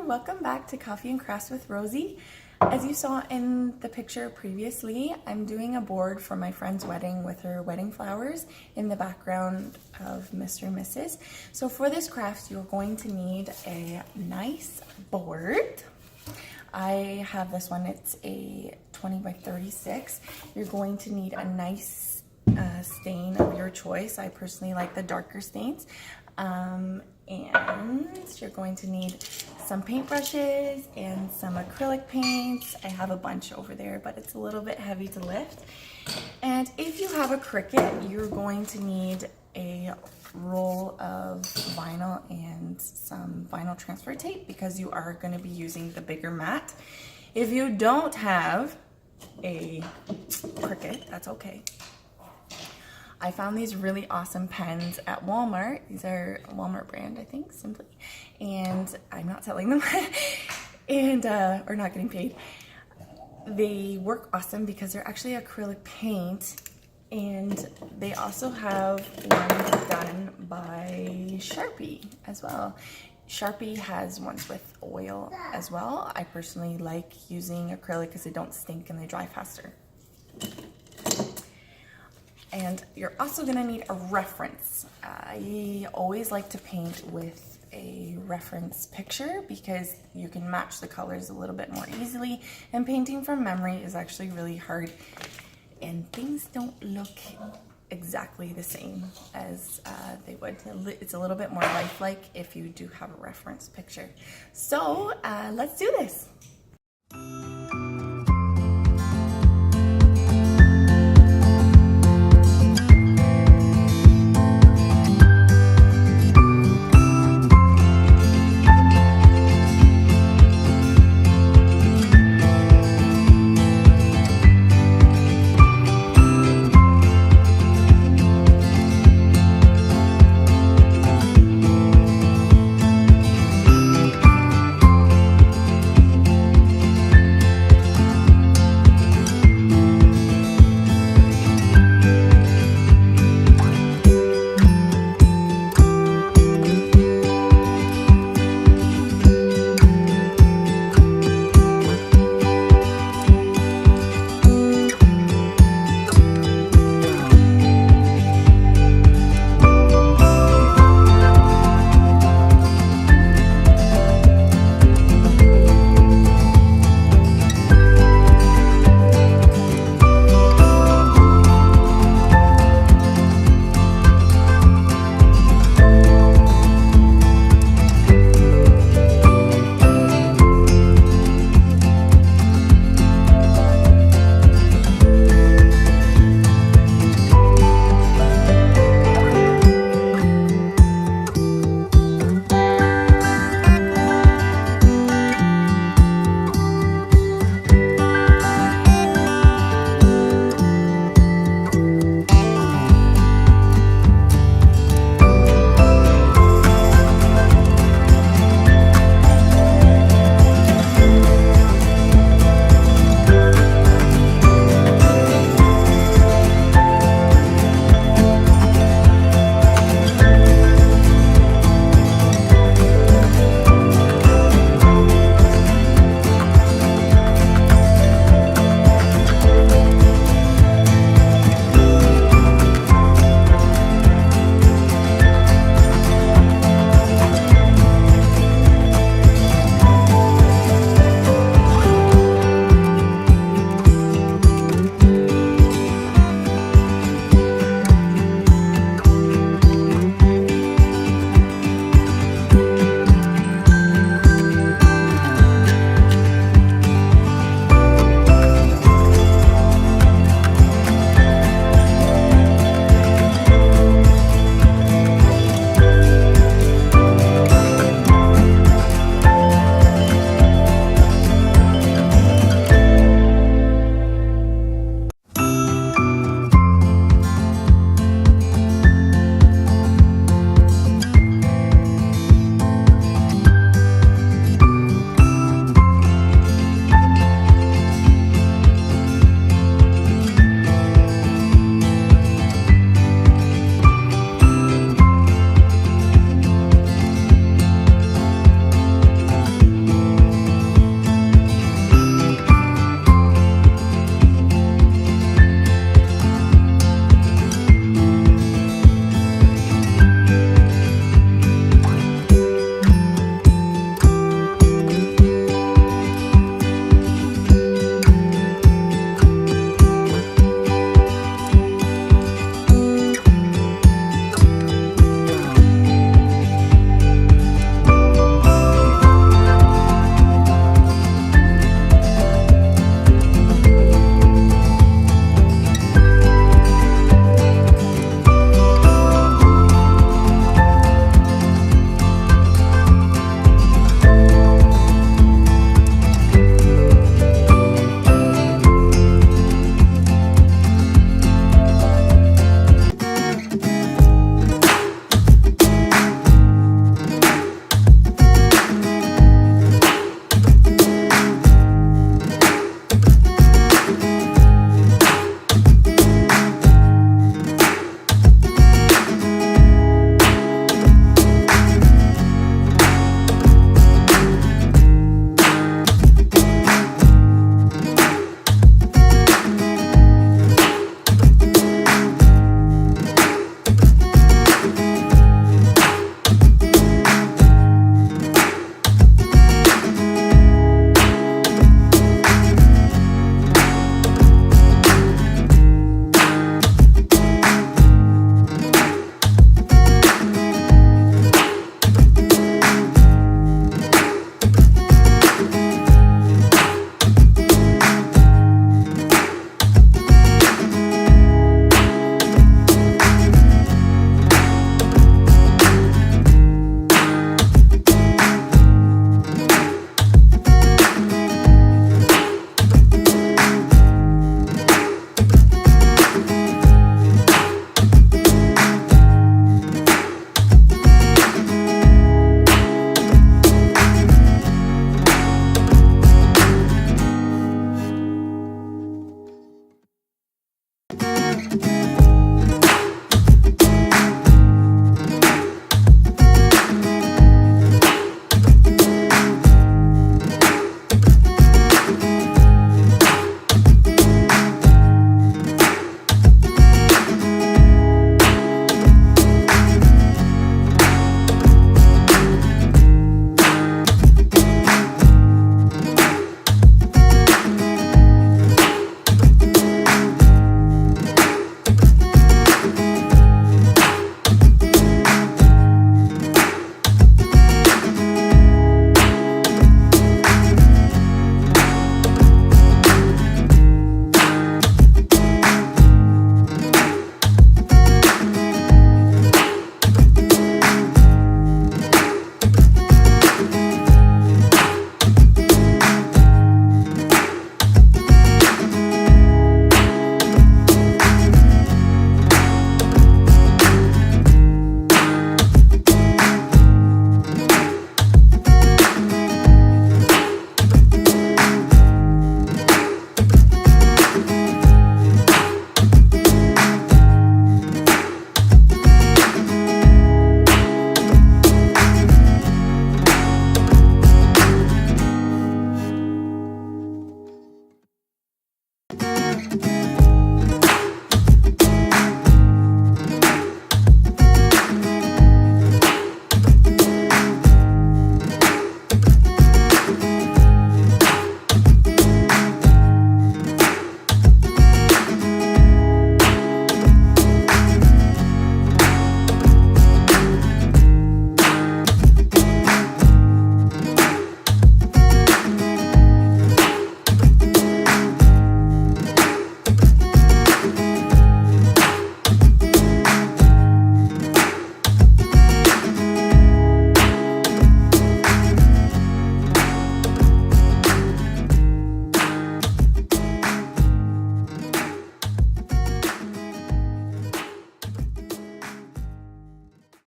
welcome back to Coffee and Crafts with Rosie. As you saw in the picture previously, I'm doing a board for my friend's wedding with her wedding flowers in the background of Mr. and Mrs. So for this craft, you're going to need a nice board. I have this one, it's a 20 by 36. You're going to need a nice stain of your choice. I personally like the darker stains. And you're going to need some paintbrushes and some acrylic paints. I have a bunch over there, but it's a little bit heavy to lift. And if you have a Cricut, you're going to need a roll of vinyl and some vinyl transfer tape because you are going to be using the bigger mat. If you don't have a Cricut, that's okay. I found these really awesome pens at Walmart. These are Walmart brand, I think, simply. And I'm not selling them and or not getting paid. They work awesome because they're actually acrylic paint, and they also have one done by Sharpie as well. Sharpie has ones with oil as well. I personally like using acrylic because they don't stink and they dry faster. And you're also gonna need a reference. I always like to paint with a reference picture because you can match the colors a little bit more easily, and painting from memory is actually really hard and things don't look exactly the same as they would. It's a little bit more lifelike if you do have a reference picture. So let's do this.